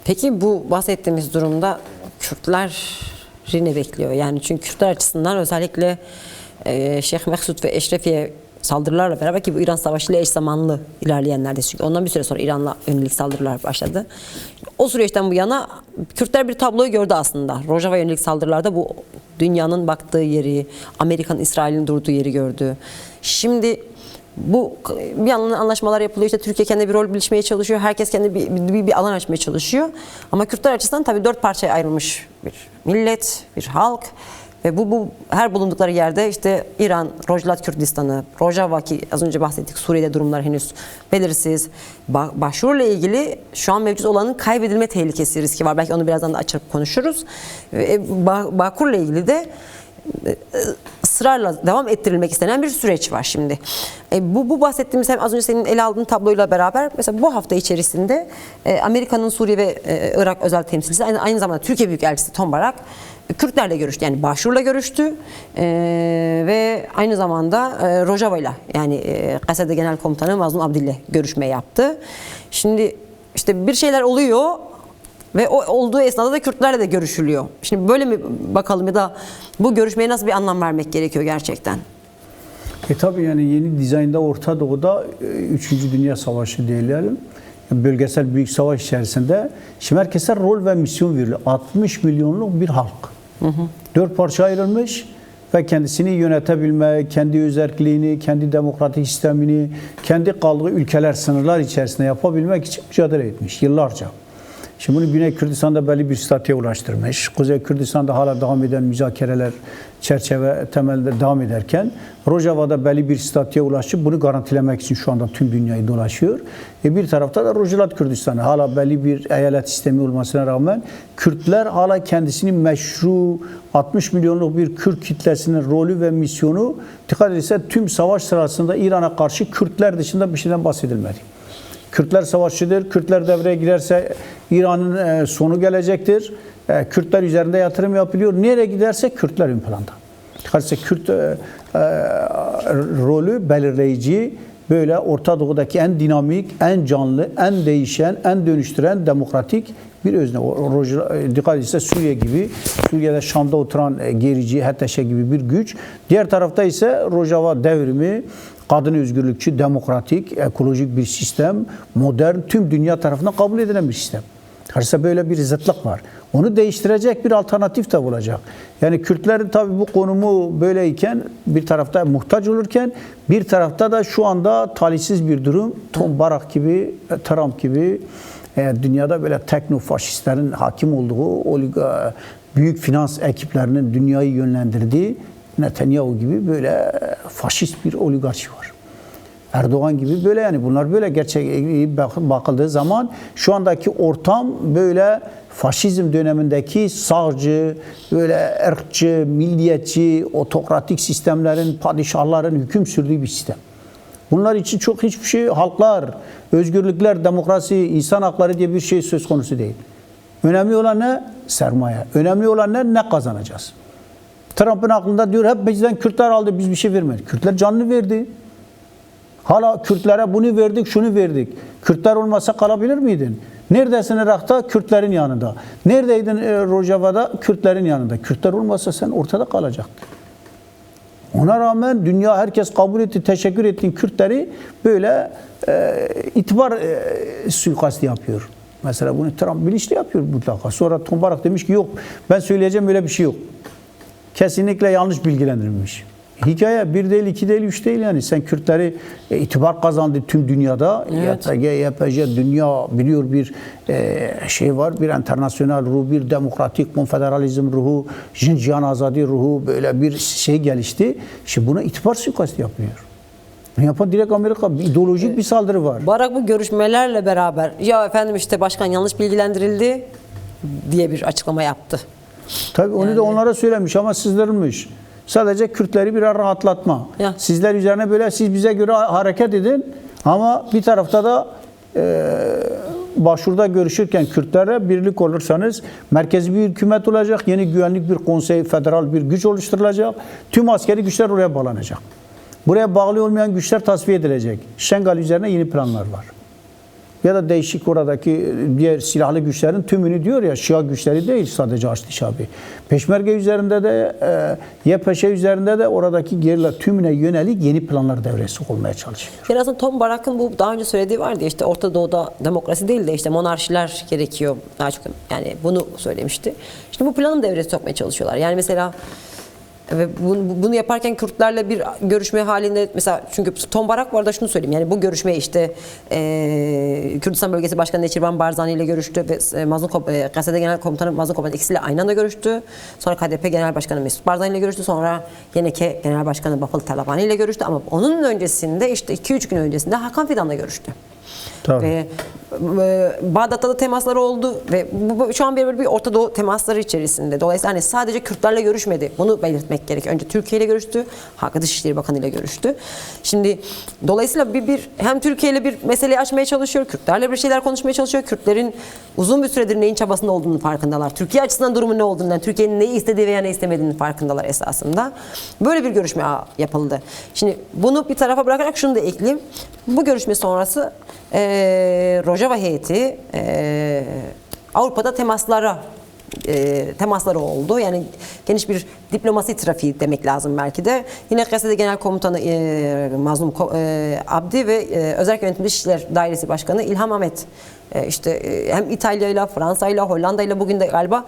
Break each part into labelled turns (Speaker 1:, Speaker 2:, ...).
Speaker 1: Peki bu bahsettiğimiz durumda Kürtler ne bekliyor? Yani çünkü Kürtler açısından özellikle Şeyh Meksut ve Eşrefiye saldırılarla beraber, ki bu İran Savaşı ile eş zamanlı ilerleyenlerde, çünkü ondan bir süre sonra İran'la yönelik saldırılar başladı. O süreçten bu yana Kürtler bir tabloyu gördü aslında. Rojava yönelik saldırılarda bu dünyanın baktığı yeri, Amerika'nın, İsrail'in durduğu yeri gördü. Şimdi bu bir yandan anlaşmalar yapılıyor. İşte Türkiye kendi bir rol biçmeye çalışıyor. Herkes kendi bir alan açmaya çalışıyor. Ama Kürtler açısından tabii 4 parçaya ayrılmış bir millet, bir halk. Ve bu her bulundukları yerde işte İran, Rojava Kürdistan'ı, Rojava, ki az önce bahsettik, Suriye'de durumlar henüz belirsiz. Başvuruyla ilgili şu an mevcut olanın kaybedilme tehlikesi, riski var. Belki onu birazdan da açıp konuşuruz. Bakur'la ilgili de ısrarla devam ettirilmek istenen bir süreç var şimdi. Bu bahsettiğimiz, hem az önce senin ele aldığın tabloyla beraber, mesela bu hafta içerisinde Amerika'nın Suriye ve Irak özel temsilcisi, aynı zamanda Türkiye Büyükelçisi Tom Barak Kürtlerle görüştü. Yani Başur'la görüştü ve aynı zamanda Rojava'yla, yani Kasede Genel Komutanı Mazlum Abdil'le görüşme yaptı. Şimdi işte bir şeyler oluyor ve o olduğu esnada da Kürtlerle de görüşülüyor. Şimdi böyle mi bakalım, ya da bu görüşmeye nasıl bir anlam vermek gerekiyor gerçekten?
Speaker 2: Tabii yani yeni dizaynda Orta Doğu'da 3. Dünya Savaşı diyelim. Bölgesel büyük savaş içerisinde şimdi herkese rol ve misyon veriliyor. 60 milyonluk bir halk. 4 parça ayrılmış ve kendisini yönetebilme, kendi özerkliğini, kendi demokratik sistemini, kendi kaldığı ülkeler, sınırlar içerisinde yapabilmek için mücadele etmiş yıllarca. Şimdi bunu Güney Kürdistan'da belli bir statüye ulaştırmış. Kuzey Kürdistan'da hala devam eden müzakereler çerçeve temelde devam ederken Rojava'da belli bir statüye ulaşıp bunu garantilemek için şu anda tüm dünyayı dolaşıyor. Bir tarafta da Rojava Kürdistan'ı hala belli bir eyalet sistemi olmasına rağmen Kürtler hala kendisini meşru 60 milyonluk bir Kürt kitlesinin rolü ve misyonu, dikkat edilse tüm savaş sırasında İran'a karşı Kürtler dışında bir şeyden bahsedilmedi. Kürtler savaşçıdır. Kürtler devreye girerse İran'ın sonu gelecektir. Kürtler üzerinde yatırım yapılıyor. Nereye giderse Kürtler ön planda. Dikkat Kürt rolü belirleyici, böyle Orta Doğu'daki en dinamik, en canlı, en değişen, en dönüştüren demokratik bir özne. Dikkat etse Suriye gibi, Suriye'de Şam'da oturan gerici, HTŞ gibi bir güç. Diğer tarafta ise Rojava devrimi, kadın özgürlükçü, demokratik, ekolojik bir sistem, modern, tüm dünya tarafından kabul edilen bir sistem. Karşısında böyle bir zıtlık var. Onu değiştirecek bir alternatif de olacak. Yani Kürtlerin tabii bu konumu böyleyken, bir tarafta muhtaç olurken, bir tarafta da şu anda talihsiz bir durum. Tom Barak gibi, Trump gibi dünyada böyle teknofaşistlerin hakim olduğu, büyük finans ekiplerinin dünyayı yönlendirdiği Netanyahu gibi böyle faşist bir oligarşi var. Erdoğan gibi böyle, yani bunlar böyle gerçek bakıldığı zaman şu andaki ortam böyle faşizm dönemindeki sağcı, böyle ırkçı, milliyetçi, otokratik sistemlerin, padişahların hüküm sürdüğü bir sistem. Bunlar için çok hiçbir şey, halklar, özgürlükler, demokrasi, insan hakları diye bir şey söz konusu değil. Önemli olan ne? Sermaye. Önemli olan ne kazanacağız? Trump'ın aklında diyor hep bizden Kürtler aldı, biz bir şey vermedik. Kürtler canını verdi. Hala Kürtlere bunu verdik, şunu verdik. Kürtler olmasa kalabilir miydin? Neredesin Irak'ta? Kürtlerin yanında. Neredeydin Rojava'da? Kürtlerin yanında. Kürtler olmasa sen ortada kalacaktın. Ona rağmen dünya, herkes kabul etti, teşekkür ettiğin Kürtleri böyle itibar suikastı yapıyor. Mesela bunu Trump bilinçli yapıyor mutlaka. Sonra Tom Barak demiş ki yok, ben söyleyeceğim, öyle bir şey yok. Kesinlikle yanlış bilgilendirilmiş. Hikaye 1 değil, 2 değil, 3 değil yani. Sen Kürtleri itibar kazandı tüm dünyada.
Speaker 1: Evet.
Speaker 2: YPG, YPJ, dünya biliyor, bir şey var. Bir internasyonel ruh, bir demokratik konfederalizm ruhu, Jinjiyan azadi ruhu, böyle bir şey gelişti. Şimdi buna itibar suikastı yapıyor. Bunu yapan direkt Amerika. İdeolojik bir saldırı var.
Speaker 1: Barak bu görüşmelerle beraber, ya efendim işte başkan yanlış bilgilendirildi diye bir açıklama yaptı.
Speaker 2: Tabii onu da onlara söylemiş ama sızdırılmış. Sadece Kürtleri birer rahatlatma.
Speaker 1: Ya.
Speaker 2: Sizler üzerine böyle, siz bize göre hareket edin ama bir tarafta da Başur'da görüşürken Kürtlerle birlik olursanız merkezi bir hükümet olacak, yeni güvenlik bir konsey, federal bir güç oluşturulacak. Tüm askeri güçler oraya bağlanacak. Buraya bağlı olmayan güçler tasfiye edilecek. Şengal üzerine yeni planlar var. ya da değişik oradaki diğer silahlı güçlerin tümünü diyor ya, Şia güçleri değil sadece Haçlı Şabi. Peşmerge üzerinde de YPŞ üzerinde de oradaki gerilla tümüne yönelik yeni planlar devreye sokulmaya çalışıyor.
Speaker 1: Biraz da Tom Barak'ın bu daha önce söylediği vardı ya, işte Orta Doğu'da demokrasi değil de işte monarşiler gerekiyor daha çok, yani bunu söylemişti. Şimdi bu planı devreye sokmaya çalışıyorlar. Yani mesela ve bunu yaparken Kürtlerle bir görüşme halinde mesela, çünkü Tom Barak bu arada şunu söyleyeyim, yani bu görüşme işte Kürdistan Bölgesi Başkanı Neçirvan Barzani ile görüştü ve KSD Genel Komutanı Mazlum Komutanı ikisiyle aynı anda görüştü. Sonra KDP Genel Başkanı Mesut Barzani ile görüştü. Sonra YNK Genel Başkanı Bafıl Talabani ile görüştü. Ama onun öncesinde işte 2-3 gün öncesinde Hakan Fidan'la görüştü.
Speaker 2: Tabii.
Speaker 1: Ve Bağdat'ta da temasları oldu ve şu an bir Orta Doğu temasları içerisinde. Dolayısıyla hani sadece Kürtlerle görüşmedi. Bunu belirtmek gerek. Önce Türkiye ile görüştü. Hakkı Dışişleri Bakanı ile görüştü. Şimdi dolayısıyla hem Türkiye ile bir meseleyi açmaya çalışıyor. Kürtlerle bir şeyler konuşmaya çalışıyor. Kürtlerin uzun bir süredir neyin çabasında olduğunun farkındalar. Türkiye açısından durumun ne olduğundan, Türkiye'nin neyi istediği veya ne istemediğinin farkındalar esasında. Böyle bir görüşme yapıldı. Şimdi bunu bir tarafa bırakarak şunu da ekleyeyim. Bu görüşme sonrası Rojava heyeti Avrupa'da temasları oldu. Yani geniş bir diplomasi trafiği demek lazım belki de. Yine KSD Genel Komutanı Mazlum Abdi ve Özel Yönetim Dışişler Dairesi Başkanı İlham Ahmet işte hem İtalya'yla, Fransa'yla, Hollanda'yla, bugün de galiba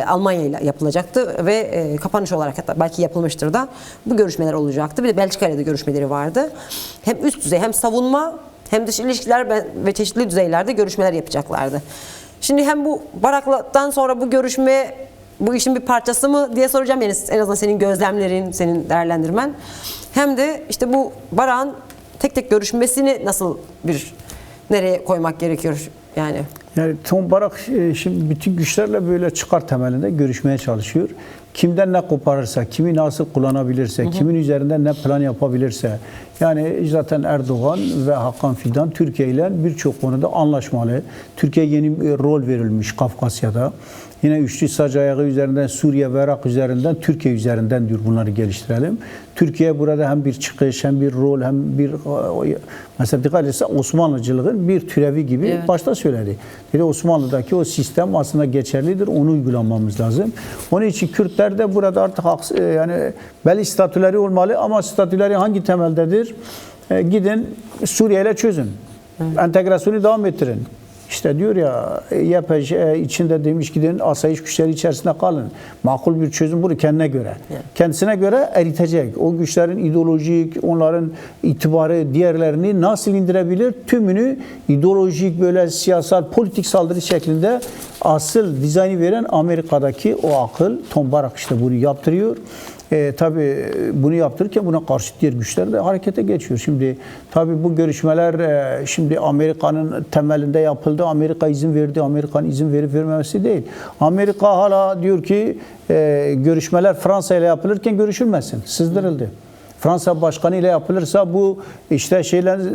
Speaker 1: Almanya'yla yapılacaktı ve kapanış olarak hatta belki yapılmıştır da bu görüşmeler olacaktı. Bir de Belçika'yla da görüşmeleri vardı. Hem üst düzey hem savunma hem dış ilişkiler ve çeşitli düzeylerde görüşmeler yapacaklardı. Şimdi hem bu Barak'tan sonra bu görüşme bu işin bir parçası mı diye soracağım. Yani en azından senin gözlemlerin, senin değerlendirmen. Hem de işte bu Barak'ın tek tek görüşmesini nereye koymak gerekiyor yani?
Speaker 2: Yani Tom Barak şimdi bütün güçlerle böyle çıkar temelinde görüşmeye çalışıyor. Kimden ne koparırsa, kimi nasıl kullanabilirse, kimin üzerinden ne plan yapabilirse. Yani zaten Erdoğan ve Hakan Fidan Türkiye ile birçok konuda anlaşmalı. Türkiye yeni bir rol verilmiş Kafkasya'da. Yine üçlü sac ayağı üzerinden, Suriye ve Irak üzerinden, Türkiye üzerinden diyor bunları geliştirelim. Türkiye burada hem bir çıkış, hem bir rol, hem bir mesela dikkat etse Osmanlıcılığın bir türevi gibi evet. Başta söyledi. Dedi Osmanlı'daki o sistem aslında geçerlidir, onu uygulamamız lazım. Onun için Kürtler de burada artık yani belli statüleri olmalı ama statüleri hangi temeldedir? Gidin Suriye ile çözün. Evet. Entegrasyonu devam ettirin. İşte diyor ya YPJ içinde demiş gidin asayiş güçleri içerisinde kalın. Makul bir çözüm bunu kendine göre. Evet. Kendisine göre eritecek. O güçlerin ideolojik, onların itibarı, diğerlerini nasıl indirebilir? Tümünü ideolojik böyle siyasal, politik saldırı şeklinde asıl dizaynı veren Amerika'daki o akıl. Tom Barak işte bunu yaptırıyor. Tabii bunu yaptırırken buna karşı diğer güçler de harekete geçiyor. Şimdi tabii bu görüşmeler şimdi Amerika'nın temelinde yapıldı. Amerika izin verdi. Amerika'nın izin verip vermemesi değil. Amerika hala diyor ki görüşmeler Fransa ile yapılırken görüşülmesin. Sızdırıldı. Fransa başkanı ile yapılırsa bu işte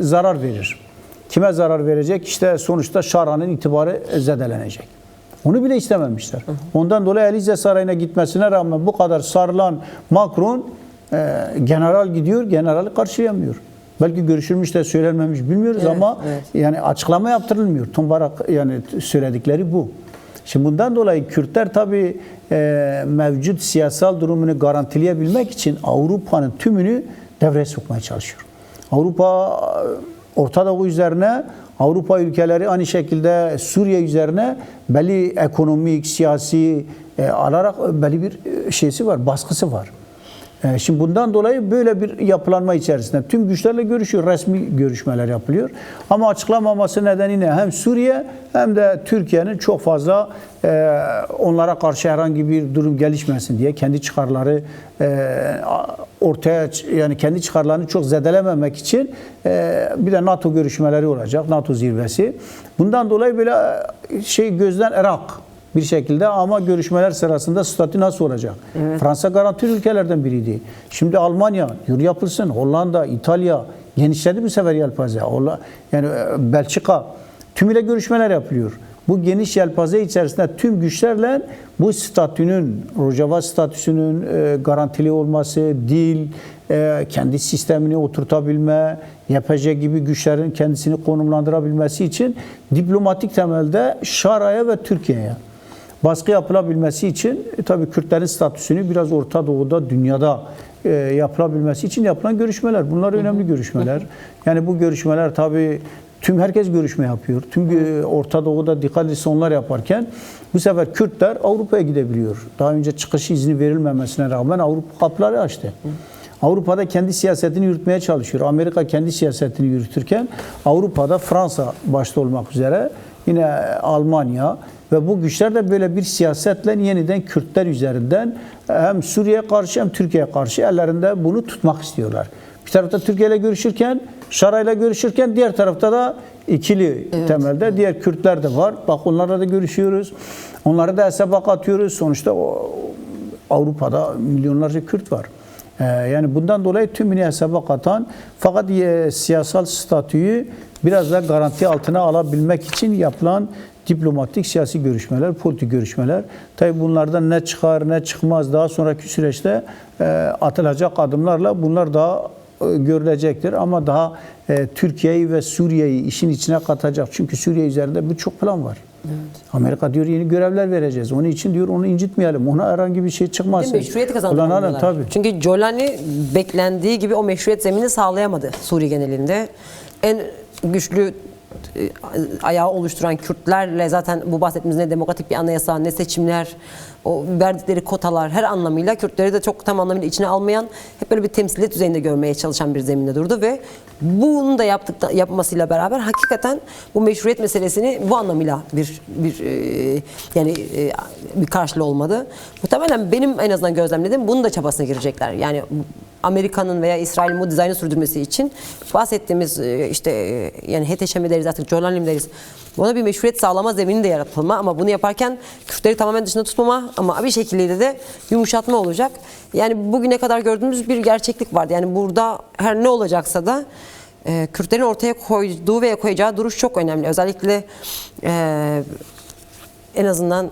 Speaker 2: zarar verir. Kime zarar verecek? İşte sonuçta Şara'nın itibarı zedelenecek. Onu bile istememişler. Ondan dolayı Elize Sarayı'na gitmesine rağmen bu kadar sarılan Macron general gidiyor, generali karşılayamıyor. Belki görüşülmüş de söylenmemiş bilmiyoruz evet, ama evet. Yani açıklama yaptırılmıyor. Tom Barak yani söyledikleri bu. Şimdi bundan dolayı Kürtler tabii mevcut siyasal durumunu garantileyebilmek için Avrupa'nın tümünü devreye sokmaya çalışıyor. Avrupa Orta Doğu üzerine, Avrupa ülkeleri aynı şekilde Suriye üzerine belli ekonomik, siyasi alarak belli bir şeysi var, baskısı var. Şimdi bundan dolayı böyle bir yapılanma içerisinde tüm güçlerle görüşüyor, resmi görüşmeler yapılıyor. Ama açıklamaması nedeniyle hem Suriye hem de Türkiye'nin çok fazla onlara karşı herhangi bir durum gelişmesin diye kendi çıkarları ortaya yani kendi çıkarlarını çok zedelememek için bir de NATO görüşmeleri olacak, NATO zirvesi. Bundan dolayı böyle gözden ırak bir şekilde ama görüşmeler sırasında statü nasıl olacak? Evet. Fransa garanti ülkelerden biriydi. Şimdi Almanya yapılsın, Hollanda, İtalya genişledi bu sefer yelpaze. Yani Belçika tümüyle görüşmeler yapılıyor. Bu geniş yelpaze içerisinde tüm güçlerle bu statünün, Rojava statüsünün garantili olması, dil, kendi sistemini oturtabilme, YPJ gibi güçlerin kendisini konumlandırabilmesi için diplomatik temelde Şara'ya ve Türkiye'ye baskı yapılabilmesi için tabii Kürtlerin statüsünü biraz Orta Doğu'da, dünyada yapılabilmesi için yapılan görüşmeler. Bunlar önemli görüşmeler. Yani bu görüşmeler tabii herkes görüşme yapıyor. Tüm Orta Doğu'da dikkat edilse onlar yaparken bu sefer Kürtler Avrupa'ya gidebiliyor. Daha önce çıkış izni verilmemesine rağmen Avrupa kapıları açtı. Avrupa'da kendi siyasetini yürütmeye çalışıyor. Amerika kendi siyasetini yürütürken Avrupa'da Fransa başta olmak üzere yine Almanya ve bu güçler de böyle bir siyasetle yeniden Kürtler üzerinden hem Suriye'ye karşı hem Türkiye'ye karşı ellerinde bunu tutmak istiyorlar. Bir tarafta Türkiye ile görüşürken, Şara ile görüşürken diğer tarafta da ikili temelde diğer Kürtler de var. Bak onlarla da görüşüyoruz. Onları da hesaba katıyoruz. Sonuçta Avrupa'da milyonlarca Kürt var. Yani bundan dolayı tümünü hesaba katan fakat siyasal statüyü biraz da garanti altına alabilmek için yapılan diplomatik siyasi görüşmeler, politik görüşmeler. Tabii bunlardan ne çıkar ne çıkmaz daha sonraki süreçte atılacak adımlarla bunlar daha görülecektir. Ama daha Türkiye'yi ve Suriye'yi işin içine katacak. Çünkü Suriye üzerinde birçok plan var. Evet. Amerika diyor yeni görevler vereceğiz. Onun için diyor onu incitmeyelim. Ona herhangi bir şey çıkmasın.
Speaker 1: Meşruiyeti kazandırmalılar.
Speaker 2: Tabii.
Speaker 1: Çünkü Jolani beklendiği gibi o meşruiyet zemini sağlayamadı Suriye genelinde. En güçlü ayağı oluşturan Kürtlerle zaten bu bahsettiğimiz ne demokratik bir anayasa, ne seçimler, o verdikleri kotalar her anlamıyla Kürtleri de çok tam anlamıyla içine almayan, hep böyle bir temsiliyet düzeyinde görmeye çalışan bir zeminde durdu ve bunu da yapmasıyla beraber hakikaten bu meşruiyet meselesini bu anlamıyla bir karşılığı olmadı. Muhtemelen benim en azından gözlemlediğim bunun da çabasına girecekler. Yani Amerika'nın veya İsrail'in bu dizaynı sürdürmesi için bahsettiğimiz yani HTŞ mi deriz artık Jolani mi deriz, buna bir meşruiyet sağlama zemini de yaratılma ama bunu yaparken Kürtleri tamamen dışında tutmama ama bir şekilde de yumuşatma olacak. Yani bugüne kadar gördüğümüz bir gerçeklik vardı. Yani burada her ne olacaksa da Kürtlerin ortaya koyduğu ve koyacağı duruş çok önemli. Özellikle en azından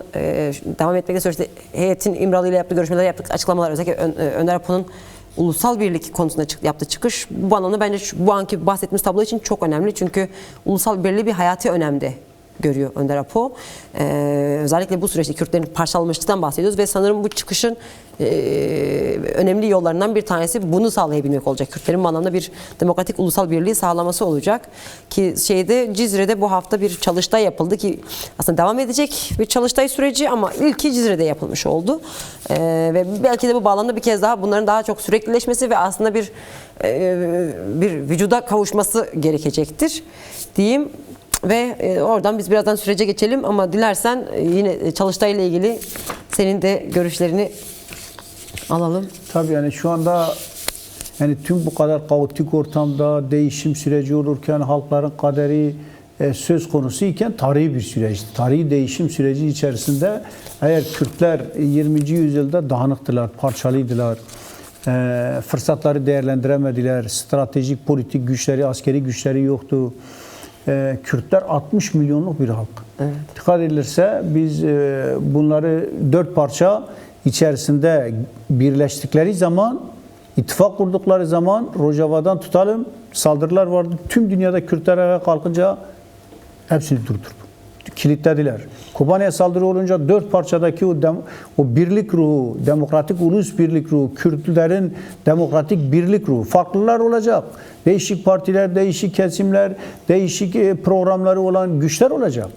Speaker 1: devam etmekte süreçte heyetin İmralı ile yaptığı görüşmeler, yaptık açıklamalar, özellikle Önder Apo'nun ulusal birlik konusunda yaptığı çıkış bu anlamda bence bu anki bahsettiğimiz tablo için çok önemli. Çünkü ulusal birliği bir hayati önemde görüyor Önder Apo. Özellikle bu süreçte Kürtlerin parçalanmışlıktan bahsediyoruz ve sanırım bu çıkışın önemli yollarından bir tanesi bunu sağlayabilmek olacak. Kürtlerin bu anlamda bir demokratik ulusal birliği sağlaması olacak. Ki Cizre'de bu hafta bir çalıştay yapıldı ki aslında devam edecek bir çalıştay süreci ama ilki Cizre'de yapılmış oldu. Ve belki de bu bağlamda bir kez daha bunların daha çok süreklileşmesi ve aslında bir vücuda kavuşması gerekecektir diyeyim. Ve oradan biz birazdan sürece geçelim ama dilersen yine Çalıştay ile ilgili senin de görüşlerini alalım.
Speaker 2: Tabii yani şu anda yani tüm bu kadar kaotik ortamda değişim süreci olurken halkların kaderi söz konusu iken tarihi bir süreç. Tarihi değişim süreci içerisinde eğer Kürtler 20. yüzyılda dağınıktılar, parçalıydılar, fırsatları değerlendiremediler, stratejik politik güçleri, askeri güçleri yoktu. Kürtler 60 milyonluk bir halk. Evet. Dikkat edilirse biz bunları 4 parça içerisinde birleştikleri zaman, ittifak kurdukları zaman Rojava'dan tutalım saldırılar vardı. Tüm dünyada Kürtler ayağa kalkınca hepsini durdurdu. Kilitlediler. Kobani'ye saldırı olunca 4 parçadaki o birlik ruhu, demokratik ulus birlik ruhu, Kürtlerin demokratik birlik ruhu, farklılar olacak. Değişik partiler, değişik kesimler, değişik programları olan güçler olacak.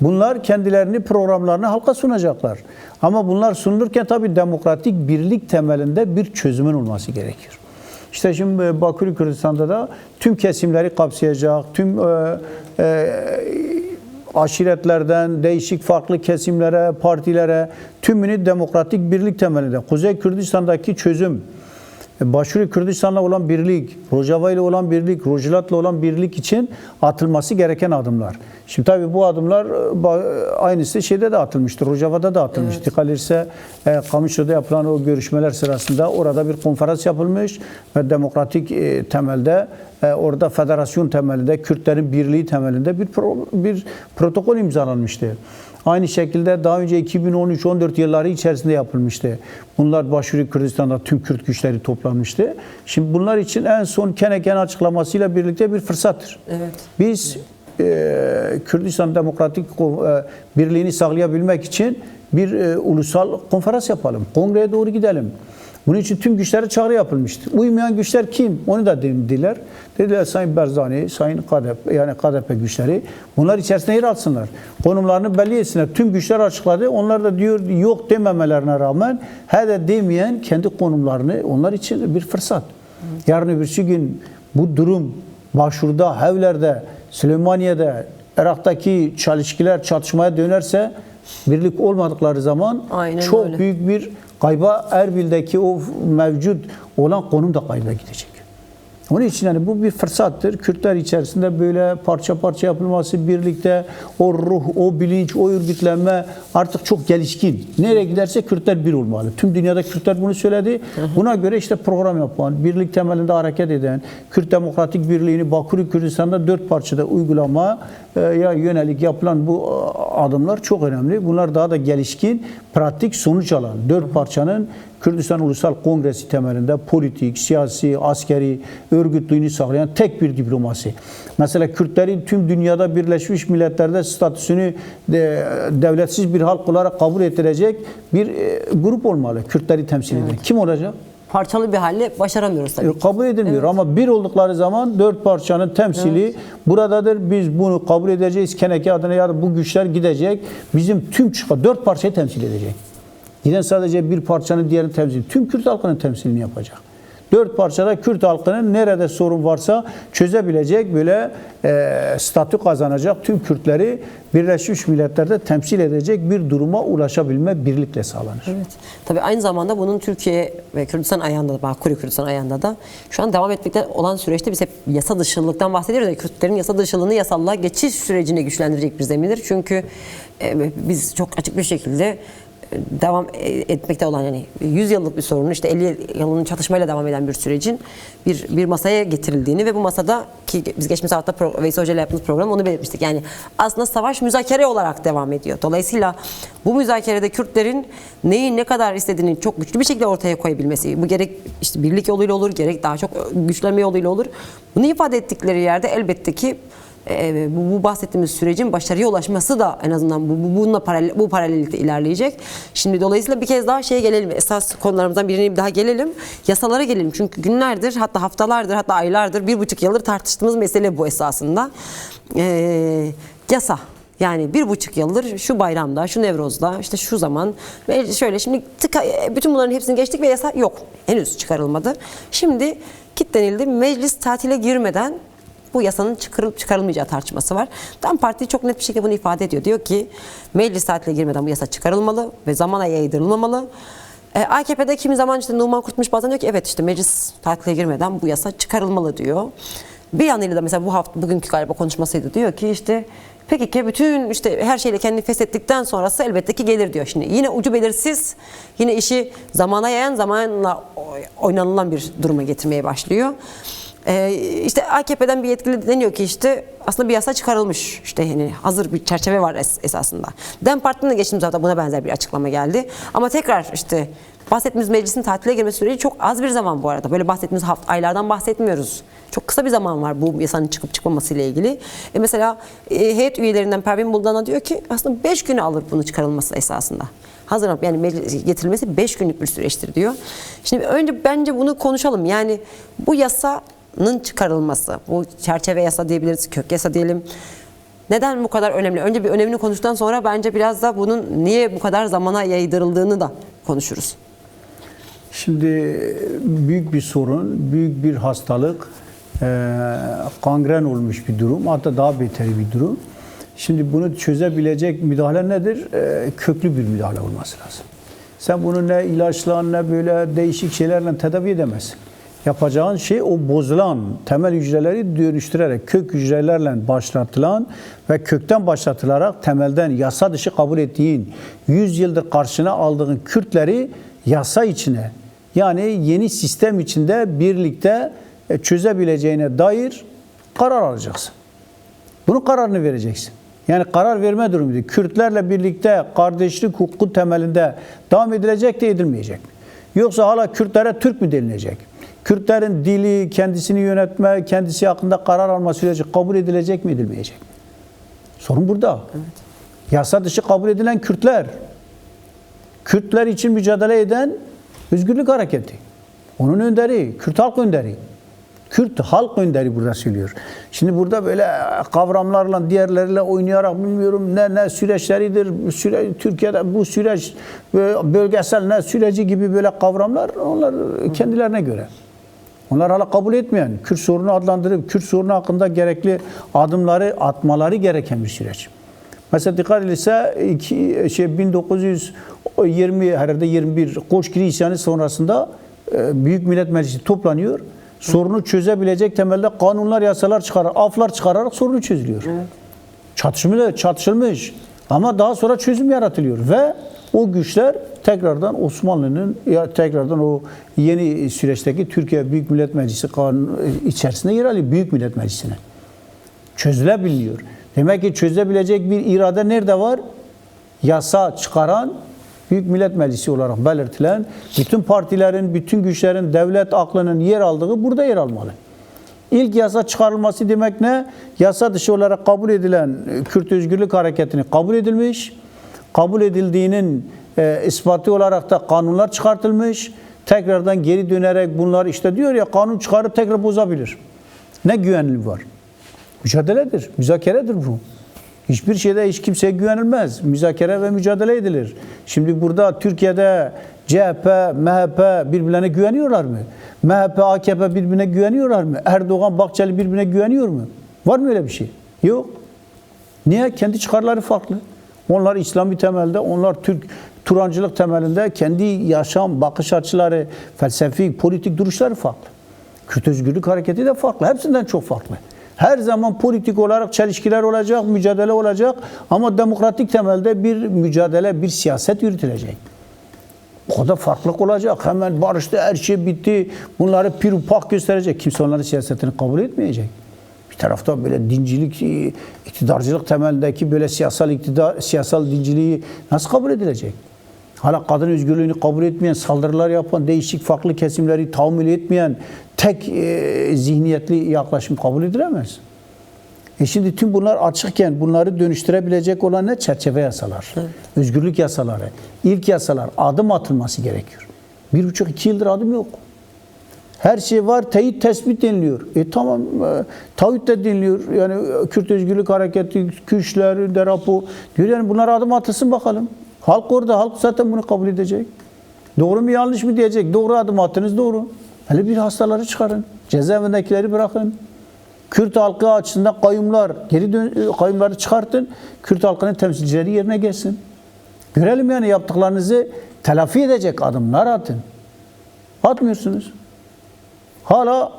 Speaker 2: Bunlar kendilerini, programlarını halka sunacaklar. Ama bunlar sunulurken tabii demokratik birlik temelinde bir çözümün olması gerekir. İşte şimdi Bakü Kürdistan'da da tüm kesimleri kapsayacak, tüm aşiretlerden değişik farklı kesimlere, partilere tümünü demokratik birlik temelinde. Kuzey Kürdistan'daki çözüm Başvuru Kürdistan'la olan birlik, Rojava ile olan birlik, Rojilat'la olan birlik için atılması gereken adımlar. Şimdi tabii bu adımlar aynısı şeyde de atılmıştır. Rojava'da da atılmıştır. Evet. Dikkat ederse Kamışlı'da yapılan o görüşmeler sırasında orada bir konferans yapılmış ve demokratik temelde orada federasyon temelinde, Kürtlerin birliği temelinde bir protokol imzalanmıştı. Aynı şekilde daha önce 2013-14 yılları içerisinde yapılmıştı. Bunlar Başvuru Kürdistan'da tüm Kürt güçleri toplanmıştı. Şimdi bunlar için en son Keneken açıklamasıyla birlikte bir fırsattır. Evet. Biz Kürdistan Demokratik Birliği'ni sağlayabilmek için bir ulusal konferans yapalım. Kongreye doğru gidelim. Bunun için tüm güçlere çağrı yapılmıştır. Uymayan güçler kim? Onu da dediler. Dediler Sayın Barzani, Sayın KDP, yani KDP güçleri bunlar içerisinde yer alsınlar. Konumlarını belli etsinler. Tüm güçler açıkladı. Onlar da diyor yok dememelerine rağmen he de demeyen kendi konumlarını onlar için bir fırsat. Yarın öbürsü gün bu durum Başvur'da, Hevler'de, Süleymaniye'de, Irak'taki çelişkiler çatışmaya dönerse birlik olmadıkları zaman aynen çok öyle. Büyük bir kayba Erbil'deki o mevcut olan konum da kayba gidecek. Onun için yani bu bir fırsattır. Kürtler içerisinde böyle parça parça yapılması, birlikte o ruh, o bilinç, o örgütlenme artık çok gelişkin. Nereye giderse Kürtler bir olmalı. Tüm dünyada Kürtler bunu söyledi. Buna göre işte program yapan, birlik temelinde hareket eden, Kürt Demokratik Birliği'ni Bakırköy Kürdistan'da 4 parçada uygulamaya yönelik yapılan bu adımlar çok önemli. Bunlar daha da gelişkin, pratik sonuç alan 4 parçanın Kürdistan Ulusal Kongresi temelinde politik, siyasi, askeri örgütlüğünü sağlayan tek bir diplomasi. Mesela Kürtlerin tüm dünyada Birleşmiş Milletler'de statüsünü devletsiz bir halk olarak kabul ettirecek bir grup olmalı. Kürtleri temsil eden. Evet. Kim olacak?
Speaker 1: Parçalı bir halle başaramıyoruz tabii.
Speaker 2: Kabul edilmiyor evet. Ama bir oldukları zaman 4 parçanın temsili evet. Buradadır. Biz bunu kabul edeceğiz. Keneke adına ya bu güçler gidecek. Bizim tüm 4 parçayı temsil edecek. Giden sadece bir parçanın diğerini temsil, tüm Kürt halkının temsilini yapacak. 4 parçada Kürt halkının nerede sorun varsa çözebilecek böyle statü kazanacak tüm Kürtleri Birleşmiş Milletler'de temsil edecek bir duruma ulaşabilme birlikle sağlanır. Evet.
Speaker 1: Tabii aynı zamanda bunun Türkiye ve Kürdistan ayağında da, Bakırköy Kürdistan ayağında da şu an devam etmekte olan süreçte biz hep yasa dışılıktan bahsediyoruz ya, Kürtlerin yasa dışılığını yasallığa geçiş sürecine güçlendirecek bir zemindir. Çünkü biz çok açık bir şekilde devam etmekte olan yani 100 yıllık bir sorunun işte 50 yılının çatışmayla devam eden bir sürecin bir masaya getirildiğini ve bu masada ki biz geçmiş hafta Veysel Hoca ile yaptığımız program onu belirtmiştik. Yani aslında savaş müzakere olarak devam ediyor. Dolayısıyla bu müzakerede Kürtlerin neyi ne kadar istediğini çok güçlü bir şekilde ortaya koyabilmesi, bu gerek işte birlik yoluyla olur, gerek daha çok güçlenme yoluyla olur. Bunu ifade ettikleri yerde elbette ki bu bahsettiğimiz sürecin başarıya ulaşması da en azından bununla bu paralellikte ilerleyecek. Şimdi dolayısıyla bir kez daha şeye gelelim. Esas konularımızdan birine bir daha gelelim. Yasalara gelelim. Çünkü günlerdir, hatta haftalardır, hatta aylardır, 1,5 yıldır tartıştığımız mesele bu esasında. Yasa. Yani 1,5 yıldır şu bayramda, şu Nevroz'da, işte şu zaman ve şöyle şimdi bütün bunların hepsini geçtik ve yasa yok. Henüz çıkarılmadı. Şimdi kilitlenildi. Meclis tatile girmeden bu yasanın çıkarılıp çıkarılmayacağı tartışması var. DEM Parti çok net bir şekilde bunu ifade ediyor. Diyor ki meclis tatile girmeden bu yasa çıkarılmalı ve zamana yaydırılmamalı. AKP'de kimi zaman işte Numan Kurtulmuş bazen diyor ki evet işte meclis tatile girmeden bu yasa çıkarılmalı diyor. Bir yanıyla da mesela bu hafta bugünkü galiba konuşmasıydı, diyor ki işte PKK bütün işte her şeyle kendini feshettikten sonrası elbette ki gelir diyor. Şimdi yine ucu belirsiz, yine işi zamana yayan, zamanla oynanılan bir duruma getirmeye başlıyor. İşte AKP'den bir yetkili deniyor ki işte aslında bir yasa çıkarılmış. İşte yani hazır bir çerçeve var esasında. DEM Parti'nin de geçtiğimiz hafta buna benzer bir açıklama geldi. Ama tekrar işte bahsettiğimiz meclisin tatile girmesi süreci çok az bir zaman bu arada. Böyle bahsettiğimiz aylardan bahsetmiyoruz. Çok kısa bir zaman var bu yasanın çıkıp çıkmaması ile ilgili. Mesela heyet üyelerinden Pervin Buldan'a diyor ki aslında 5 günü alır bunu çıkarılması esasında. Hazırlanıp yani meclis getirilmesi 5 günlük bir süreçtir diyor. Şimdi önce bence bunu konuşalım. Yani bu yasanın çıkarılması, bu çerçeve yasa diyebiliriz, kök yasa diyelim. Neden bu kadar önemli? Önce bir önemini konuştuktan sonra bence biraz da bunun niye bu kadar zamana yaydırıldığını da konuşuruz.
Speaker 2: Şimdi büyük bir sorun, büyük bir hastalık, kangren olmuş bir durum, hatta daha beteri bir durum. Şimdi bunu çözebilecek müdahale nedir? Köklü bir müdahale olması lazım. Sen bunu ne ilaçla ne böyle değişik şeylerle tedavi edemezsin. Yapacağın şey o bozulan temel hücreleri dönüştürerek kök hücrelerle başlatılan ve kökten başlatılarak temelden yasa dışı kabul ettiğin 100 yıldır karşına aldığın Kürtleri yasa içine yani yeni sistem içinde birlikte çözebileceğine dair karar alacaksın. Bunun kararını vereceksin. Yani karar verme durumu. Kürtlerle birlikte kardeşlik hukuku temelinde devam edilecek de edilmeyecek. Yoksa hala Kürtlere Türk mü denilecek? Kürtlerin dili, kendisini yönetme, kendisi hakkında karar alma süreci kabul edilecek mi edilmeyecek? Sorun burada. Evet. Yasa dışı kabul edilen Kürtler. Kürtler için mücadele eden Özgürlük Hareketi. Onun önderi, Kürt halk önderi. Kürt halk önderi burada söylüyor. Şimdi burada böyle kavramlarla diğerleriyle oynayarak bilmiyorum ne süreçleridir. Türkiye'de bu süreç bölgesel ne süreci gibi böyle kavramlar onlar kendilerine göre. Onlar hala kabul etmeyen, Kürt sorunu adlandırıp Kürt sorunu hakkında gerekli adımları atmaları gereken bir süreç. Mesela dikkat edilse 1920 herhalde 21 Koçgiri isyanı sonrasında Büyük Millet Meclisi toplanıyor. Sorunu çözebilecek temelde kanunlar, yasalar aflar çıkararak sorunu çözülüyor. Evet. Çatışılmış ama daha sonra çözüm yaratılıyor ve o güçler tekrardan Osmanlı'nın tekrardan o yeni süreçteki Türkiye Büyük Millet Meclisi kanunu içerisinde yer alıyor. Büyük Millet Meclisi'ne. Çözülebiliyor. Demek ki çözebilecek bir irade nerede var? Yasa çıkaran Büyük Millet Meclisi olarak belirtilen bütün partilerin, bütün güçlerin, devlet aklının yer aldığı burada yer almalı. İlk yasa çıkarılması demek ne? Yasa dışı olarak kabul edilen Kürt Özgürlük Hareketi'ni kabul edilmiş. Kabul edildiğinin ispatı olarak da kanunlar çıkartılmış. Tekrardan geri dönerek bunlar işte diyor ya kanun çıkarıp tekrar bozabilir. Ne güvenliği var? Mücadeledir, müzakeredir bu. Hiçbir şeyde hiç kimseye güvenilmez. Müzakere ve mücadele edilir. Şimdi burada Türkiye'de CHP, MHP birbirlerine güveniyorlar mı? MHP, AKP birbirine güveniyorlar mı? Erdoğan, Bahçeli birbirine güveniyor mu? Var mı öyle bir şey? Yok. Niye? Kendi çıkarları farklı. Onlar İslami temelde, onlar Turancılık temelinde kendi yaşam, bakış açıları, felsefi, politik duruşları farklı. Kürt Özgürlük Hareketi de farklı. Hepsinden çok farklı. Her zaman politik olarak çelişkiler olacak, mücadele olacak ama demokratik temelde bir mücadele, bir siyaset yürütülecek. O da farklılık olacak. Hemen barıştı, her şey bitti. Bunları pirupak gösterecek. Kimse onların siyasetini kabul etmeyecek. Bir tarafta böyle dincilik, iktidarcılık temeldeki böyle siyasal dinciliği nasıl kabul edilecek? Hala kadın özgürlüğünü kabul etmeyen, saldırılar yapan, değişik farklı kesimleri tahammül etmeyen tek zihniyetli yaklaşım kabul edilemez. Şimdi tüm bunlar açıkken bunları dönüştürebilecek olan ne? Çerçeve yasalar, evet. Özgürlük yasaları, ilk yasalar, adım atılması gerekiyor. 1,5-2 yıldır adım yok. Her şey var, teyit tespit deniliyor. Tamam, taahhüt de deniliyor. Yani Kürt Özgürlük Hareketi, güçler, DERAPO diyor yani bunlara adım atılsın bakalım. Halk orada, halk zaten bunu kabul edecek. Doğru mu yanlış mı diyecek. Doğru adım attınız, doğru. Hele bir hastaları çıkarın. Cezaevindekileri bırakın. Kürt halkı açısından kayyumları çıkartın. Kürt halkının temsilcileri yerine gelsin. Görelim yani yaptıklarınızı telafi edecek adımlar atın. Atmıyorsunuz. Hala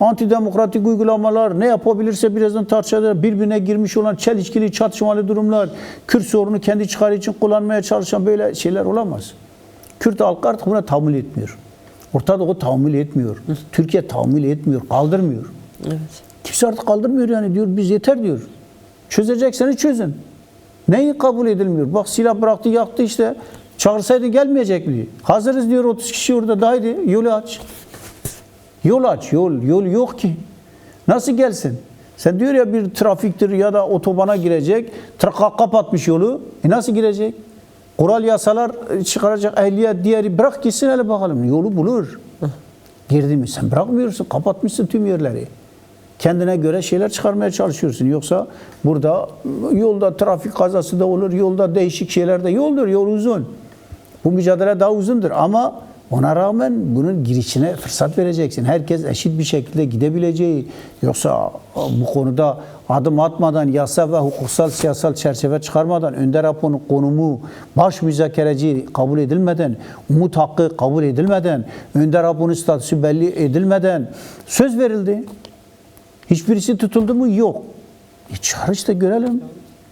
Speaker 2: antidemokratik uygulamalar ne yapabilirse birazdan tartışacağız. Birbirine girmiş olan çelişkili, çatışmalı durumlar, Kürt sorunu kendi çıkarı için kullanmaya çalışan böyle şeyler olamaz. Kürt halkı artık buna tahammül etmiyor. Orta Doğu tahammül etmiyor. Türkiye tahammül etmiyor, kaldırmıyor. Evet. Kimse artık kaldırmıyor yani diyor biz yeter diyor. Çözecekseniz çözün. Neyi kabul edilmiyor? Bak silah bıraktı, yaktı işte. Çağırsaydı gelmeyecek mi? Hazırız diyor 30 kişi orada. Daha iyi yolu aç. Yol aç, yol yok ki. Nasıl gelsin? Sen diyor ya bir trafiktir ya da otobana girecek, kapatmış yolu. Nasıl girecek? Kural yasalar çıkaracak ehliyet diğeri bırak gitsin hele bakalım. Yolu bulur. Girdi mi? Sen bırakmıyorsun, kapatmışsın tüm yerleri. Kendine göre şeyler çıkarmaya çalışıyorsun. Yoksa burada yolda trafik kazası da olur, yolda değişik şeyler de yoldur, yol uzun. Bu mücadele daha uzundur ama Ona rağmen bunun girişine fırsat vereceksin. Herkes eşit bir şekilde gidebileceği, yoksa bu konuda adım atmadan, yasa ve hukuksal siyasal çerçeve çıkarmadan, Önder Apo'nun konumu baş müzakereci kabul edilmeden, umut hakkı kabul edilmeden, Önder Apo'nun statüsü belli edilmeden söz verildi. Hiçbirisi tutuldu mu? Yok. Çağır işte görelim.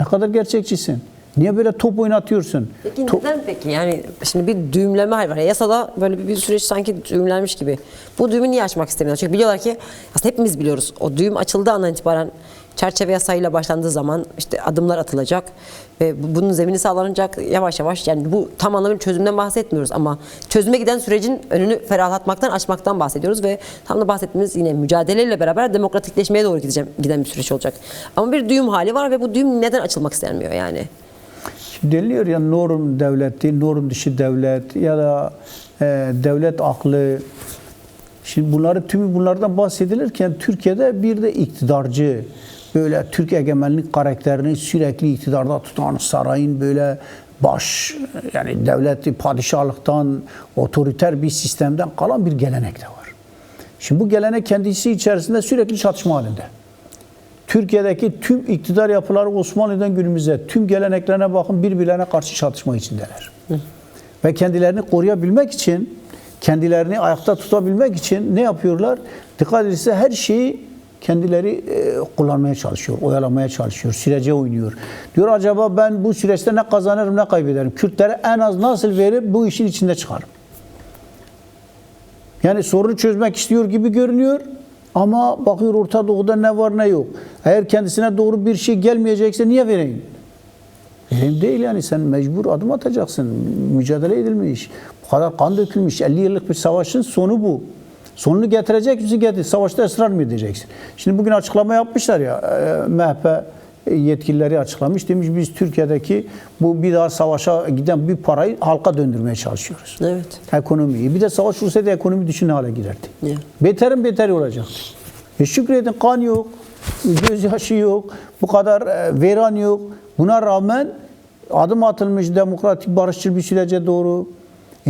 Speaker 2: Ne kadar gerçekçisin. Niye böyle top oynatıyorsun?
Speaker 1: Peki neden peki? Yani şimdi bir düğümleme hali var. Yasada böyle bir süreç sanki düğümlenmiş gibi. Bu düğümü niye açmak istemiyorlar? Çünkü biliyorlar ki aslında hepimiz biliyoruz. O düğüm açıldığı andan itibaren çerçeve yasayla başlandığı zaman işte adımlar atılacak ve bunun zemini sağlanacak yavaş yavaş. Yani bu tam anlamıyla çözümden bahsetmiyoruz ama çözüme giden sürecin önünü ferahlatmaktan, açmaktan bahsediyoruz ve tam da bahsettiğimiz yine mücadeleyle beraber demokratikleşmeye doğru giden bir süreç olacak. Ama bir düğüm hali var ve bu düğüm neden açılmak istenmiyor yani?
Speaker 2: Deniliyor ya, norm devleti, norm dışı devlet ya da devlet aklı. Şimdi bunlardan bahsedilirken Türkiye'de bir de iktidarcı, böyle Türk egemenlik karakterini sürekli iktidarda tutan, sarayın böyle yani devleti padişahlıktan, otoriter bir sistemden kalan bir gelenek de var. Şimdi bu gelenek kendisi içerisinde sürekli çatışma halinde. Türkiye'deki tüm iktidar yapıları Osmanlı'dan günümüze, tüm geleneklerine bakın, birbirlerine karşı çatışma içindeler. Ve kendilerini koruyabilmek için, kendilerini ayakta tutabilmek için ne yapıyorlar? Dikkat edilse her şeyi kendileri kullanmaya çalışıyor, oyalamaya çalışıyor, sürece oynuyor. Diyor acaba ben bu süreçte ne kazanırım, ne kaybederim? Kürtlere en az nasıl verip bu işin içinde çıkarım? Yani sorunu çözmek istiyor gibi görünüyor. Ama bakıyor Orta Doğu'da ne var ne yok. Eğer kendisine doğru bir şey gelmeyecekse niye vereyim? Vereyim değil yani, sen mecbur adım atacaksın. Mücadele edilmiş. Bu kadar kan dökülmüş. 50 yıllık bir savaşın sonu bu. Sonunu getirecek misin? Getir. Savaşta ısrar mı edeceksin? Şimdi bugün açıklama yapmışlar ya. MHP yetkilileri açıklamış. Demiş biz Türkiye'deki bu bir daha savaşa giden bir parayı halka döndürmeye çalışıyoruz.
Speaker 1: Evet.
Speaker 2: Ekonomiyi. Bir de savaş olsaydı ekonomi düşün hale girerdi.
Speaker 1: Yeah.
Speaker 2: Beterin beteri olacak. Şükredin, kan yok, gözyaşı yok, bu kadar veran yok. Buna rağmen adım atılmış demokratik barışçıl bir sürece doğru.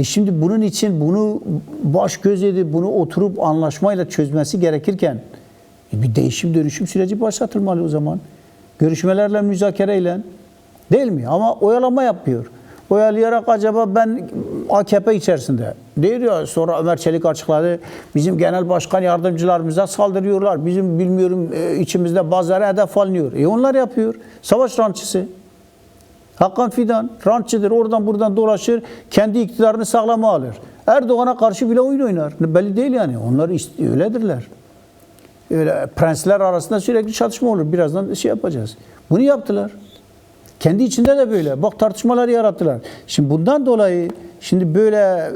Speaker 2: Şimdi bunun için bunu baş göz edip bunu oturup anlaşmayla çözmesi gerekirken bir değişim dönüşüm süreci başlatılmalı o zaman. Görüşmelerle, müzakereyle, değil mi? Ama oyalama yapıyor. Oyalayarak acaba ben AKP içerisinde değil ya, sonra Ömer Çelik açıkladı. Bizim genel başkan yardımcılarımıza saldırıyorlar. Bizim bilmiyorum içimizde bazıları hedef alınıyor. Onlar yapıyor. Savaş rantçısı. Hakan Fidan rantçıdır. Oradan buradan dolaşır. Kendi iktidarını sağlama alır. Erdoğan'a karşı bile oyun oynar. Belli değil yani. Onlar öyledirler. Öyle prensler arasında sürekli çatışma olur. Birazdan şey yapacağız. Bunu yaptılar. Kendi içinde de böyle. Bak tartışmalar yarattılar. Şimdi bundan dolayı şimdi böyle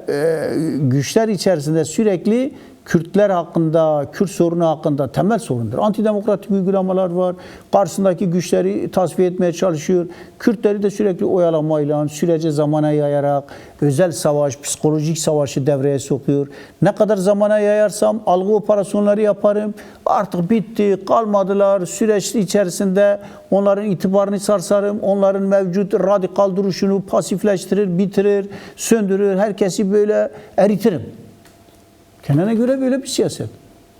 Speaker 2: güçler içerisinde sürekli Kürtler hakkında, Kürt sorunu hakkında temel sorundur. Antidemokratik uygulamalar var. Karşısındaki güçleri tasfiye etmeye çalışıyor. Kürtleri de sürekli oyalamayla, sürece zamana yayarak özel savaş, psikolojik savaşı devreye sokuyor. Ne kadar zamana yayarsam algı operasyonları yaparım. Artık bitti, kalmadılar. Süreç içerisinde onların itibarını sarsarım. Onların mevcut radikal duruşunu pasifleştirir, bitirir, söndürür. Herkesi böyle eritirim. Kendine göre böyle bir siyaset.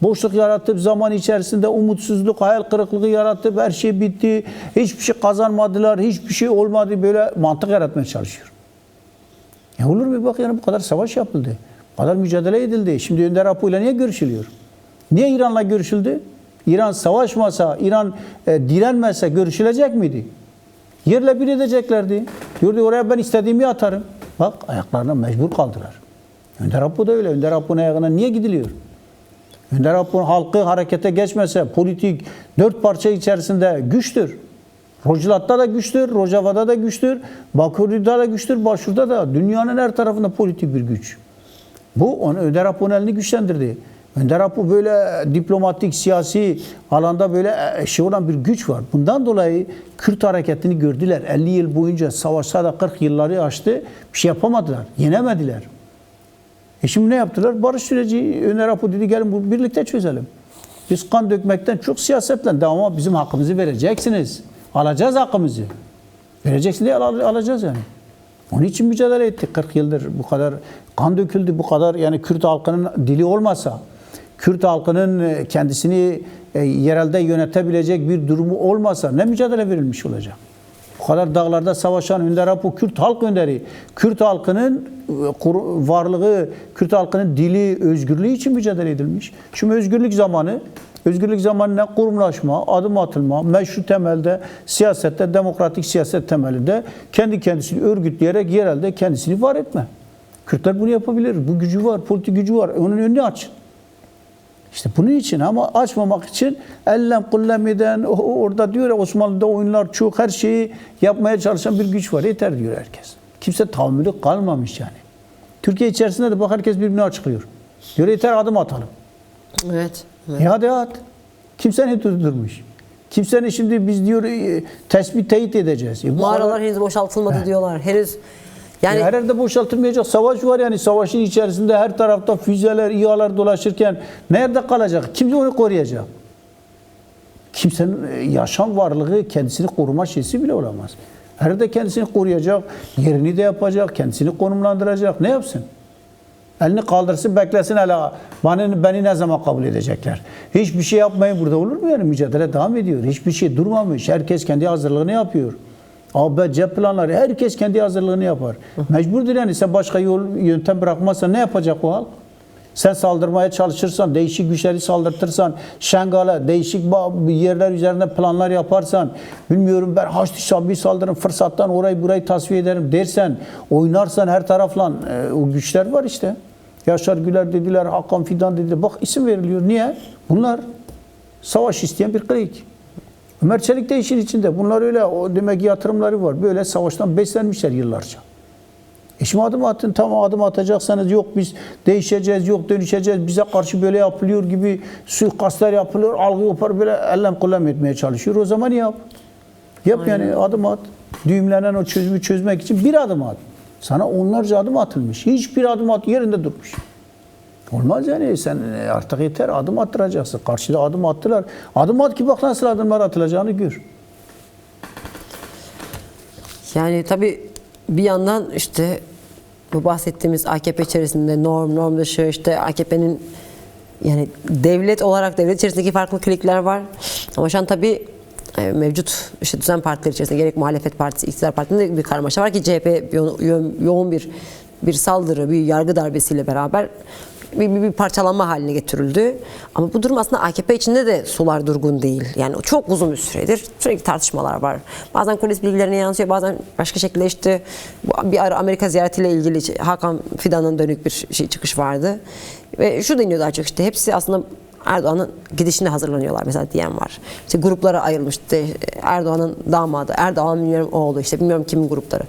Speaker 2: Boşluk yaratıp zaman içerisinde umutsuzluk, hayal kırıklığı yaratıp her şey bitti. Hiçbir şey kazanmadılar, hiçbir şey olmadı, böyle mantık yaratmaya çalışıyor. Ya olur mu bak, yani bu kadar savaş yapıldı. Bu kadar mücadele edildi. Şimdi Önder Apo ile niye görüşülüyor? Niye İran'la görüşüldü? İran savaşmasa, İran direnmese görüşülecek miydi? Yerle bir edeceklerdi. Diyordu oraya ben istediğimi atarım. Bak ayaklarına mecbur kaldılar. Önder Apo da öyle. Önder Apo'nun ayağına niye gidiliyor? Önder Apo halkı harekete geçmese politik 4 parça içerisinde güçtür. Rojava'da da güçtür, Rojava'da da güçtür, Bakuri'de da güçtür, Başur'da da. Dünyanın her tarafında politik bir güç. Bu onu Önder Apo'nun elini güçlendirdi. Önder Apo böyle diplomatik, siyasi alanda böyle şey olan bir güç var. Bundan dolayı Kürt hareketini gördüler. 50 yıl boyunca savaşsa da 40 yılları aştı. Bir şey yapamadılar, yenemediler. Şimdi ne yaptılar? Barış süreci, Önder Apo dedi gelin bu birlikte çözelim. Biz kan dökmekten çok siyasetle ama bizim hakkımızı vereceksiniz. Alacağız hakkımızı. Vereceksin diye alacağız yani. Onun için mücadele ettik 40 yıldır. Bu kadar kan döküldü, bu kadar yani Kürt halkının dili olmasa, Kürt halkının kendisini yerelde yönetebilecek bir durumu olmasa ne mücadele verilmiş olacak? Bu kadar dağlarda savaşan Önder Apo, Kürt halk önderi, Kürt halkının varlığı, Kürt halkının dili, özgürlüğü için mücadele edilmiş. Şimdi özgürlük zamanı ne kurumlaşma, adım atılma, meşru temelde, siyasette, demokratik siyaset temelinde kendi kendisini örgütleyerek yerelde kendisini var etme. Kürtler bunu yapabilir. Bu gücü var, politik gücü var. Onun önünü aç. İşte bunun için ama açmamak için ellem kullem eden orada diyor ya Osmanlı'da oyunlar çok her şeyi yapmaya çalışan bir güç var. Yeter diyor herkes. Kimse tahammülü kalmamış yani. Türkiye içerisinde de bak herkes birbirine açıklıyor. Diyor yeter adım atalım.
Speaker 1: Evet.
Speaker 2: Hadi at. Kimse ne durdurmuş? Kimsenin şimdi biz diyor tespit teyit edeceğiz.
Speaker 1: Mağaralar henüz boşaltılmadı diyorlar. Henüz yani
Speaker 2: her yerde boşaltılmayacak. Savaş var yani. Savaşın içerisinde her tarafta füzeler, İHA'lar dolaşırken nerede kalacak? Kim onu koruyacak? Kimsenin yaşam varlığı kendisini koruma şeysi bile olamaz. Her yerde kendisini koruyacak, yerini de yapacak, kendisini konumlandıracak. Ne yapsın? Elini kaldırsın, beklesin hala beni ne zaman kabul edecekler? Hiçbir şey yapmayın burada olur mu yani? Mücadele devam ediyor. Hiçbir şey durmamış. Herkes kendi hazırlığını yapıyor. ABC planları, herkes kendi hazırlığını yapar. Mecburdur yani. Sen başka yöntem bırakmazsan ne yapacak o halk? Sen saldırmaya çalışırsan, değişik güçleri saldırtırsan, Şengal'a değişik yerler üzerinde planlar yaparsan, bilmiyorum ben Haçlı Şabi saldırırım, fırsattan orayı burayı tasfiye ederim dersen, oynarsan her tarafla o güçler var işte. Yaşar Güler dediler, Hakan Fidan dediler. Bak isim veriliyor. Niye? Bunlar savaş isteyen bir klik. Ömer Çelik de işin içinde. Bunlar öyle, o demek yatırımları var. Böyle savaştan beslenmişler yıllarca. Şimdi adım atın, tamam adım atacaksanız yok biz değişeceğiz, yok dönüşeceğiz, bize karşı böyle yapılıyor gibi suikastlar yapılıyor, algı yapar böyle ellem kullem etmeye çalışıyor. O zaman yap. Yap
Speaker 1: Aynen.
Speaker 2: yani adım at. Düğümlenen o çözümü çözmek için bir adım at. Sana onlarca adım atılmış. Hiçbir adım at yerinde durmuş. Olmaz yani sen artık yeter adım attıracaksın. Karşıda adım attılar. Adım at ki bak nasıl adımlar atılacağını gör.
Speaker 1: yani tabii bir yandan işte bu bahsettiğimiz AKP içerisinde norm dışı işte AKP'nin yani devlet içerisindeki farklı klikler var. Ama şu an tabii mevcut işte düzen partileri içerisinde gerek muhalefet partisi, iktidar partisinde bir karmaşa var ki CHP yoğun bir saldırı, bir yargı darbesiyle beraber bir parçalanma haline getirildi. Ama bu durum aslında AKP içinde de sular durgun değil. Yani çok uzun bir süredir sürekli tartışmalar var. Bazen kulis bilgilerine yansıyor, bazen başka şekilde işte bir ara Amerika ziyaretiyle ilgili Hakan Fidan'ın dönük bir çıkış vardı. Ve şu deniyor daha çok işte hepsi aslında Erdoğan'ın gidişine hazırlanıyorlar mesela diyen var. İşte gruplara ayrılmıştı. Erdoğan'ın damadı, Erdoğan'ın bilmiyorum oğlu işte bilmiyorum kimin grupları.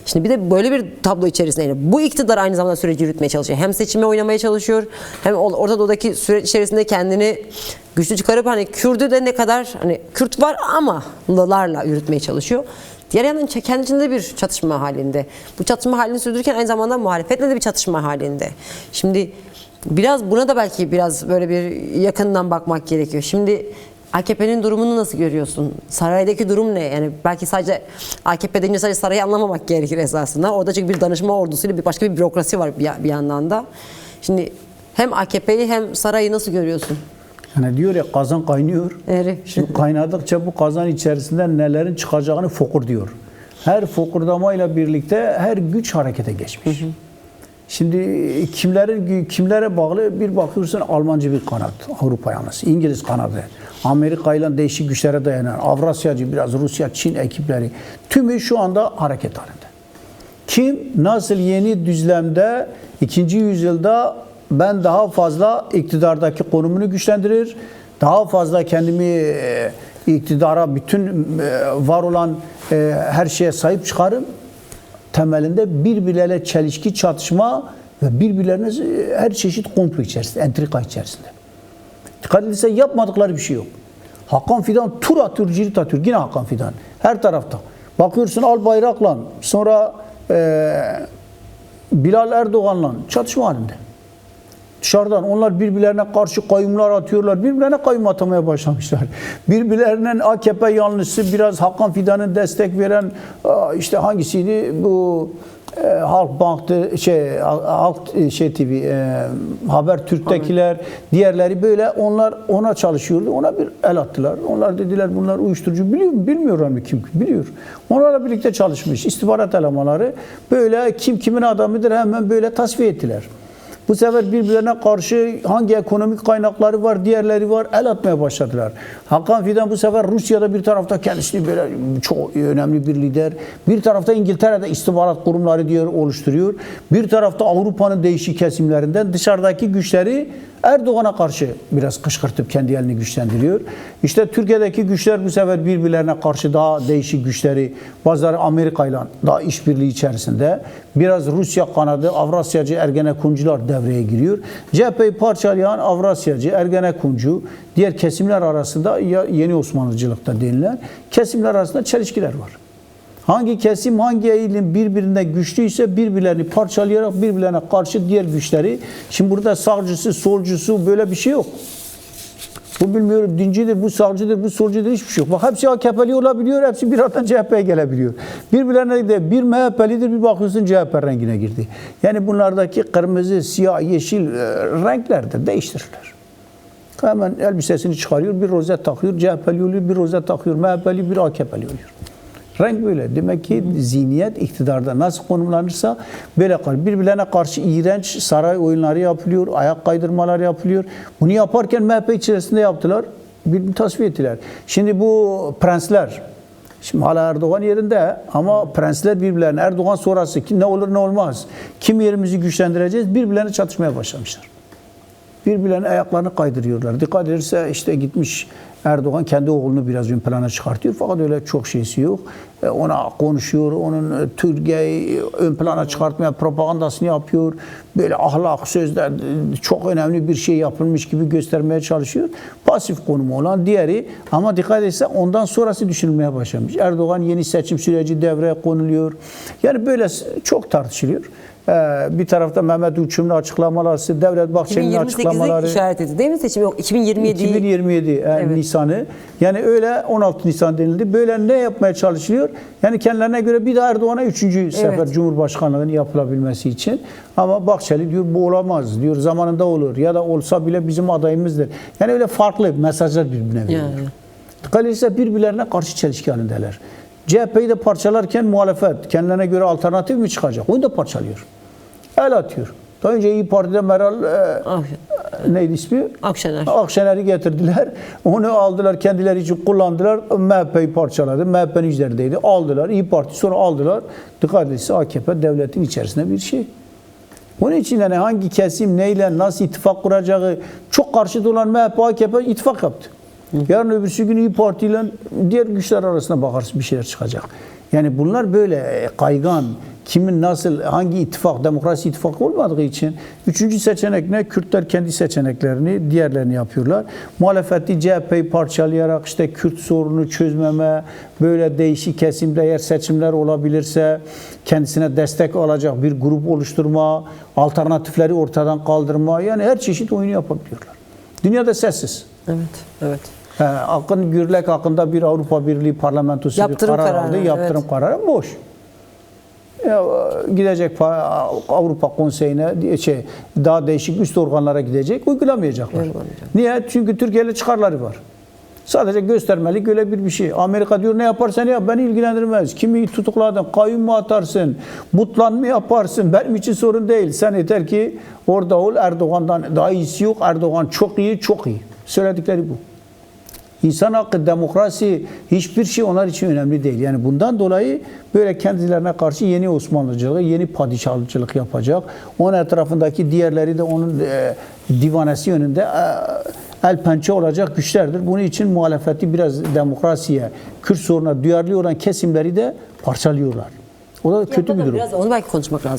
Speaker 1: Şimdi bir de böyle bir tablo içerisinde bu iktidar aynı zamanda süreci yürütmeye çalışıyor. Hem seçime oynamaya çalışıyor hem Orta Doğu'daki süreç içerisinde kendini güçlü çıkarıp hani Kürt'ü de ne kadar hani Kürt var ama larla yürütmeye çalışıyor. Diğer yandan kendi içinde bir çatışma halinde. Bu çatışma halini sürdürürken aynı zamanda muhalefetle de bir çatışma halinde. Şimdi biraz buna da belki biraz böyle bir yakından bakmak gerekiyor. Şimdi AKP'nin durumunu nasıl görüyorsun? Saraydaki durum ne? Yani belki sadece AKP deyince sadece sarayı anlamamak gerekir esasında. Orada çünkü bir danışma ordusuyla başka bir bürokrasi var bir yandan da. Şimdi hem AKP'yi hem sarayı nasıl görüyorsun?
Speaker 2: Yani diyor ya kazan kaynıyor.
Speaker 1: Evet.
Speaker 2: Şimdi kaynadıkça bu kazan içerisinden nelerin çıkacağını fokur diyor. Her fokurdamayla birlikte her güç harekete geçmiş. Şimdi kimlere bağlı bir bakıyorsun Almancı bir kanat, Avrupa yanlısı, İngiliz kanadı, Amerika ile değişik güçlere dayanan, Avrasyacı biraz Rusya, Çin ekipleri tümü şu anda hareket halinde. Kim nasıl yeni düzlemde 2. yüzyılda ben daha fazla iktidardaki konumunu güçlendirir, daha fazla kendimi iktidara bütün var olan her şeye sahip çıkarım. Temelinde birbirleriyle çelişki, çatışma ve birbirlerine her çeşit komplo içerisinde, entrika içerisinde. Dikkat edilse yapmadıkları bir şey yok. Hakan Fidan tur atıyor, cirit atıyor. Yine Hakan Fidan. Her tarafta. Bakıyorsun Albayrak'la, sonra Bilal Erdoğan'la çatışma halinde. Dışarıdan onlar birbirlerine karşı kayyumlar atıyorlar. Birbirlerine kayyum atamaya başlamışlar. Birbirlerinin AKP yanlısı biraz Hakan Fidan'ın destek veren işte hangisiydi? Bu Halkbank'tı, Halk TV, Habertürk'tekiler, diğerleri böyle onlar ona çalışıyordu. Ona bir el attılar. Onlar dediler bunlar uyuşturucu biliyor mu? Bilmiyorlar mı kim? Biliyor. Onlarla birlikte çalışmış. İstihbarat elemanları böyle kim kimin adamıdır hemen böyle tasfiye ettiler. Bu sefer birbirlerine karşı hangi ekonomik kaynakları var, diğerleri var, el atmaya başladılar. Hakan Fidan bu sefer Rusya'da bir tarafta kendisini böyle çok önemli bir lider, bir tarafta İngiltere'de istihbarat kurumları diyor oluşturuyor. Bir tarafta Avrupa'nın değişik kesimlerinden dışarıdaki güçleri Erdoğan'a karşı biraz kışkırtıp kendi elini güçlendiriyor. İşte Türkiye'deki güçler bu sefer birbirlerine karşı daha değişik güçleri, bazıları Amerika ile daha işbirliği içerisinde, biraz Rusya kanadı, Avrasyacı, Ergenekoncular devreye giriyor. CHP'yi parçalayan Avrasyacı, Ergenekoncu, diğer kesimler arasında yeni Osmanlıcılıkta denilen kesimler arasında çelişkiler var. Hangi kesim, hangi eğilim birbirine güçlüyse birbirlerini parçalayarak birbirlerine karşı diğer güçleri. Şimdi burada sağcısı, solcusu böyle bir şey yok. Bu bilmiyorum dincidir, bu sağcıdır, bu solcudur hiçbir şey yok. Bak hepsi AKP'li olabiliyor, hepsi bir aradan CHP'ye gelebiliyor. Birbirlerine de bir MHP'lidir, bir bakıyorsun CHP rengine girdi. Yani bunlardaki kırmızı, siyah, yeşil renklerdir, değiştirirler. Hemen elbisesini çıkarıyor, bir rozet takıyor, CHP'li oluyor, bir rozet takıyor, MHP'li, bir AKP'li oluyor. Renk böyle. Demek ki zihniyet iktidarda nasıl konumlanırsa böyle kalır. Birbirlerine karşı iğrenç saray oyunları yapılıyor, ayak kaydırmalar yapılıyor. Bunu yaparken MHP içerisinde yaptılar, bir tasfiye ettiler. Şimdi bu prensler, şimdi hala Erdoğan yerinde ama prensler birbirlerine Erdoğan sonrası ne olur ne olmaz, kim yerimizi güçlendireceğiz birbirlerine çatışmaya başlamışlar. Birbirlerine ayaklarını kaydırıyorlar. Dikkat ederse işte gitmiş Erdoğan kendi oğlunu biraz ön plana çıkartıyor fakat öyle çok şeysi yok. Ona konuşuyor, onun Türkiye'yi ön plana çıkartmaya propagandasını yapıyor. Böyle ahlak, sözler çok önemli bir şey yapılmış gibi göstermeye çalışıyor. Pasif konumu olan diğeri ama dikkat ederse ondan sonrası düşünülmeye başlamış. Erdoğan yeni seçim süreci devreye konuluyor. Yani böyle çok tartışılıyor. Bir tarafta Mehmet Uçum'un açıklamaları, Devlet Bahçeli'nin açıklamaları.
Speaker 1: 2028'i işaret edildi değil mi seçim? Yok 2027.
Speaker 2: 2027
Speaker 1: Evet.
Speaker 2: Nisan'ı. Yani öyle 16 Nisan denildi. Böyle ne yapmaya çalışılıyor? Yani kendilerine göre bir daha Erdoğan'a 3. sefer Cumhurbaşkanlığının yapılabilmesi için. Ama Bahçeli diyor bu olamaz diyor. Zamanında olur ya da olsa bile bizim adayımızdır. Yani öyle farklı mesajlar birbirine veriyor. Dolayısıyla birbirlerine karşı çelişki halindeler. CHP'yi de parçalarken muhalefet kendilerine göre alternatif mi çıkacak? Onu da parçalıyor. El atıyor. Daha önce İYİ Parti'de Meral neydi ismi?
Speaker 1: Akşener.
Speaker 2: Akşener'i getirdiler. Onu aldılar kendileri için kullandılar. MHP'yi parçaladı. MHP'nin üzerindeydi. Aldılar. İYİ Parti sonra aldılar. Dikkat edilse AKP devletin içerisinde bir şey. Onun için yani hangi kesim neyle nasıl ittifak kuracağı çok karşıt olan MHP AKP ittifak yaptı. Yarın öbürsü gün İYİ Parti ile diğer güçler arasında bakarsın bir şeyler çıkacak. Yani bunlar böyle kaygan, kimin nasıl, hangi ittifak, demokrasi ittifakı olmadığı için üçüncü seçenek ne? Kürtler kendi seçeneklerini, diğerlerini yapıyorlar. Muhalefeti CHP'yi parçalayarak işte Kürt sorunu çözmeme, böyle değişik kesimde eğer seçimler olabilirse kendisine destek alacak bir grup oluşturma, alternatifleri ortadan kaldırma, yani her çeşit oyunu yapabiliyorlar. Dünyada sessiz.
Speaker 1: Evet, evet.
Speaker 2: Akın Gürlek hakkında bir Avrupa Birliği parlamentosu
Speaker 1: Yaptırım
Speaker 2: bir karar aldı. Yaptırım kararı boş. Gidecek Avrupa Konseyi'ne daha değişik üst organlara gidecek. Uygulamayacaklar. Niye? Çünkü Türkiye'yle çıkarları var. Sadece göstermelik öyle bir şey. Amerika diyor ne yaparsan yap beni ilgilendirmez. Kimi tutukladın, kayyum mu atarsın, butlan mı yaparsın benim için sorun değil. Sen yeter ki orada ol. Erdoğan'dan daha iyisi yok. Erdoğan çok iyi, çok iyi. Söyledikleri bu. İnsan hakkı, demokrasi hiçbir şey onlar için önemli değil. Yani bundan dolayı böyle kendilerine karşı yeni Osmanlıcılığı, yeni padişahlıcılık yapacak. Onun etrafındaki diğerleri de onun divanesi yönünde el pençe olacak güçlerdir. Bunun için muhalefeti biraz demokrasiye, Kürt sorununa duyarlı olan kesimleri de parçalıyorlar. O da kötü bir durum.
Speaker 1: Biraz onu belki konuşmak lazım.